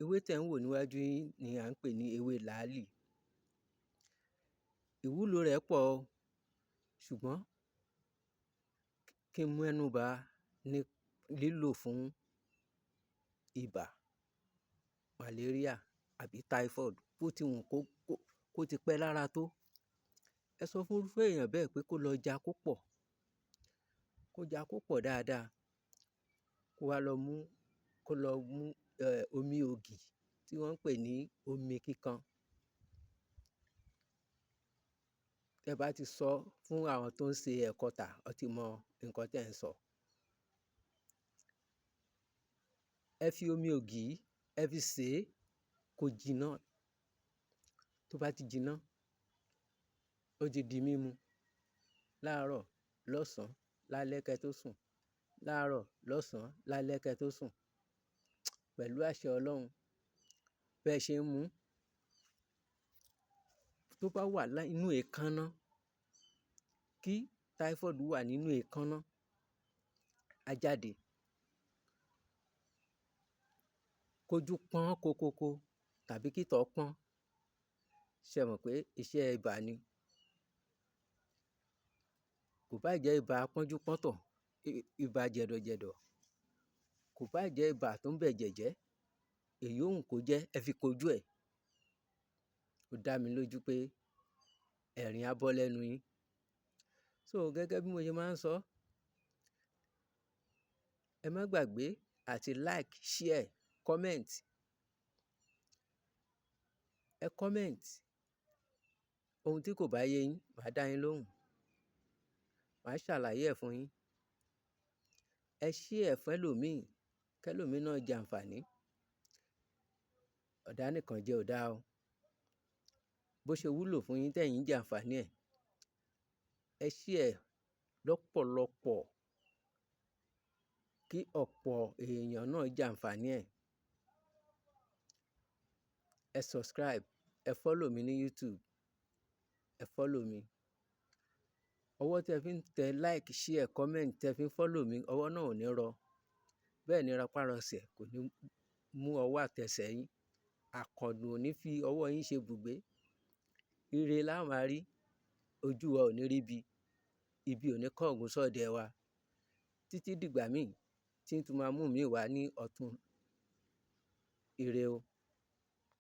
Ewé tẹ̀ ń wò níwájú yín ni à ń pè ní ewé làálì. Ìwúlò rẹ̀ pọ̀ o, ṣùgbọ́n kí n mẹ́nu bà ní lílò fún ibà, màléríà àbí typhoid bó ti wù kó ti pẹ́ lára tó. Ẹ sọ fún irúfẹ́ èèyàn bẹ́ẹ̀ pé kó lọ ja kó pọ̀, kó ja kó pọ̀ dáadáa, kó wá lọ mú omi ògì tí wọ́n ń pè ní omi kíkan. Tẹ́ bá ti sọ fún àwọn tó ń se ẹ̀kọ tà, wọ́n ti mọ nǹkan tẹ́ ẹ̀ ń sọ. Ẹ fi omi ògì yìí, ẹ fi sè é kó jiná. Tó bá ti jiná, ó ti di mímu láàárọ̀, lọ́sàn-án, lálẹ́ kẹ́ tó sùn, láàárọ̀, lọ́sàn-án, lálẹ́ kẹ́ tó sùn. Pẹ̀lú àṣẹ Ọlọ́run, bẹ́ẹ̀ ṣe ń mu ún, tó bá wà nínú èékánná, kí typhoid wà nínú èékánná, á jáde. Kójú pọ́n kokoko tàbí kítọ̀ọ́ pọ́n, ṣẹ mọ̀ pé iṣẹ́ ibà ni. Kò bá jẹ́ ibà pọ́njú-pọ́ntọ̀, ibà jẹ̀dọ̀jẹ̀dọ̀, kò bá jẹ́ ibà tó ń bẹ̀jẹ̀ jẹ́, èyí ó wù kó jẹ́, ẹ fi kojú ẹ̀. Ó dá mi lójú pé ẹ̀rín á bọ́ lẹ́nu yín. So gẹ́gẹ́ bí mo ṣe máa ń sọ, ẹ má gbàgbé àti like, share, comment. Ẹ comment ohun tí kò bá yé yín, màá dá yín lóhùn, màá ṣàlàyé ẹ̀ fún yín. Ẹ share ẹ̀ fẹ́lòmíì, kẹ́lòmíì náà jẹ àǹfààní. Ọ̀dánìkànjẹ ò dáa o. Bó ṣe wúlò fún yín tẹ́yin ń jẹ àǹfààní ẹ̀, ẹ share ẹ̀ lọ́pọ̀lọpọ̀ kí ọ̀pọ̀ èèyàn náà jẹ àǹfààní ẹ̀. Ẹ subscribe, ẹ follow mi ní YouTube, ẹ follow mi. Ọwọ́ tí ẹ fi ń tẹ like, share, comment, tí ẹ fi ń follow mi, ọwọ́ náà ò ní rọ. Bẹ́ẹ̀ ni rọpárọsẹ̀ kò ní mú ọwọ́ àtẹsẹ̀ yín. Àkàndùn ò ní fi ọwọ́ yín ṣe ibùgbé. Ire la ó máa rí, ojú wa ò ní ríbi, ibi ò ní kángun sọ́ọ̀dẹ̀ wa. Títí dìgbà míì tí ń tún máa mú mi wá ní ọ̀tun. Ire o.